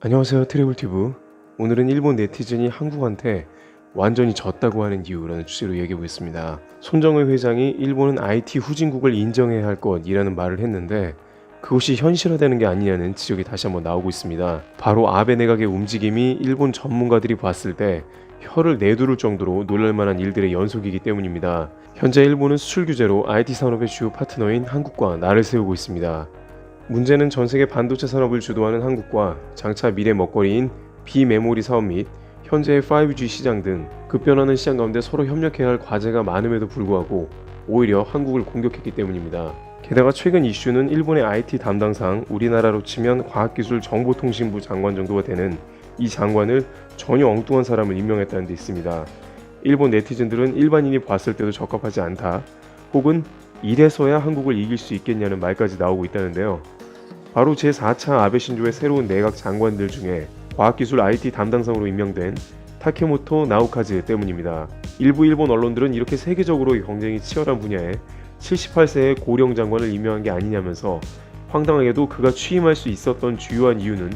안녕하세요, 트래블튜브. 오늘은 일본 네티즌이 한국한테 완전히 졌다고 하는 이유라는 주제로 얘기해 보겠습니다. 손정의 회장이 일본은 IT 후진국을 인정해야 할 것이라는 말을 했는데 그것이 현실화되는 게 아니냐는 지적이 다시 한번 나오고 있습니다. 바로 아베 내각의 움직임이 일본 전문가들이 봤을 때 혀를 내두를 정도로 놀랄만한 일들의 연속이기 때문입니다. 현재 일본은 수출 규제로 IT 산업의 주요 파트너인 한국과 날을 세우고 있습니다. 문제는 전세계 반도체 산업을 주도하는 한국과 장차 미래 먹거리인 비메모리 사업 및 현재의 5G 시장 등 급변하는 시장 가운데 서로 협력해야 할 과제가 많음에도 불구하고 오히려 한국을 공격했기 때문입니다. 게다가 최근 이슈는 일본의 IT 담당상 우리나라로 치면 과학기술정보통신부 장관 정도가 되는 이 장관을 전혀 엉뚱한 사람을 임명했다는 데 있습니다. 일본 네티즌들은 일반인이 봤을 때도 적합하지 않다, 혹은 이래서야 한국을 이길 수 있겠냐는 말까지 나오고 있다는데요. 바로 제4차 아베 신조의 새로운 내각 장관들 중에 과학기술 IT 담당상으로 임명된 타케모토 나오카즈 때문입니다. 일부 일본 언론들은 이렇게 세계적으로 경쟁이 치열한 분야에 78세의 고령 장관을 임명한 게 아니냐면서 황당하게도 그가 취임할 수 있었던 주요한 이유는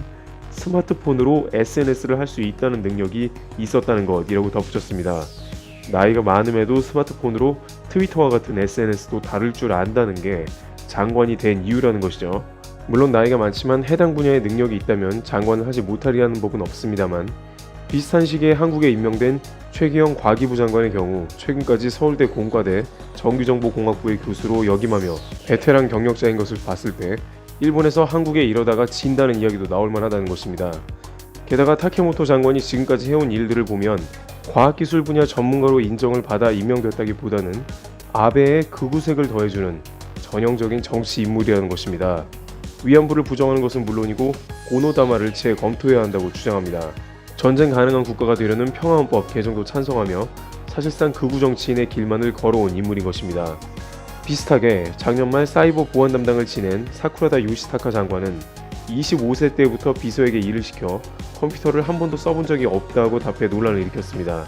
스마트폰으로 SNS를 할 수 있다는 능력이 있었다는 것이라고 덧붙였습니다. 나이가 많음에도 스마트폰으로 트위터와 같은 SNS도 다룰 줄 안다는 게 장관이 된 이유라는 것이죠. 물론 나이가 많지만 해당 분야에 능력이 있다면 장관을 하지 못하리라는 법은 없습니다만, 비슷한 시기에 한국에 임명된 최기영 과기부 장관의 경우 최근까지 서울대 공과대 정규정보공학부의 교수로 역임하며 베테랑 경력자인 것을 봤을 때 일본에서 한국에 이러다가 진다는 이야기도 나올 만하다는 것입니다. 게다가 타케모토 장관이 지금까지 해온 일들을 보면 과학기술 분야 전문가로 인정을 받아 임명됐다기보다는 아베의 극우색을 더해주는 전형적인 정치 인물이라는 것입니다. 위안부를 부정하는 것은 물론이고 고노다마를 재검토해야 한다고 주장합니다. 전쟁 가능한 국가가 되려는 평화헌법 개정도 찬성하며 사실상 극우 정치인의 길만을 걸어온 인물인 것입니다. 비슷하게 작년 말 사이버 보안 담당을 지낸 사쿠라다 요시타카 장관은 25세 때부터 비서에게 일을 시켜 컴퓨터를 한 번도 써본 적이 없다고 답해 논란을 일으켰습니다.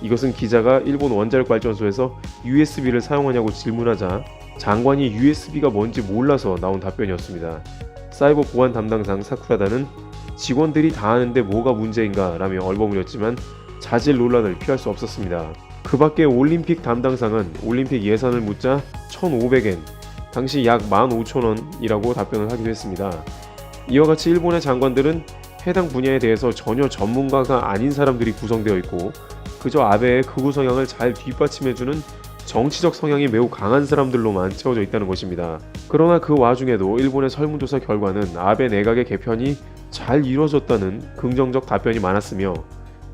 이것은 기자가 일본 원자력 발전소에서 USB를 사용하냐고 질문하자 장관이 USB가 뭔지 몰라서 나온 답변이었습니다. 사이버 보안 담당상 사쿠라다는 직원들이 다 아는데 뭐가 문제인가 라며 얼버무렸지만 자질 논란을 피할 수 없었습니다. 그 밖에 올림픽 담당상은 올림픽 예산을 묻자 1,500엔, 당시 약 15,000원이라고 답변을 하기도 했습니다. 이와 같이 일본의 장관들은 해당 분야에 대해서 전혀 전문가가 아닌 사람들이 구성되어 있고 그저 아베의 극우 성향을 잘 뒷받침해주는 정치적 성향이 매우 강한 사람들로만 채워져 있다는 것입니다. 그러나 그 와중에도 일본의 설문조사 결과는 아베 내각의 개편이 잘 이루어졌다는 긍정적 답변이 많았으며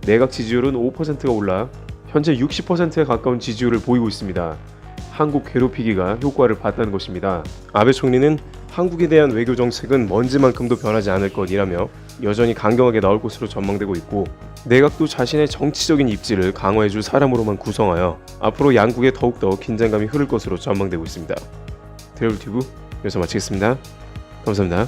내각 지지율은 5%가 올라 현재 60%에 가까운 지지율을 보이고 있습니다. 한국 괴롭히기가 효과를 봤다는 것입니다. 아베 총리는 한국에 대한 외교 정책은 먼지만큼도 변하지 않을 것이라며 여전히 강경하게 나올 것으로 전망되고 있고, 내각도 자신의 정치적인 입지를 강화해줄 사람으로만 구성하여 앞으로 양국에 더욱더 긴장감이 흐를 것으로 전망되고 있습니다. 트래블튜브 여기서 마치겠습니다. 감사합니다.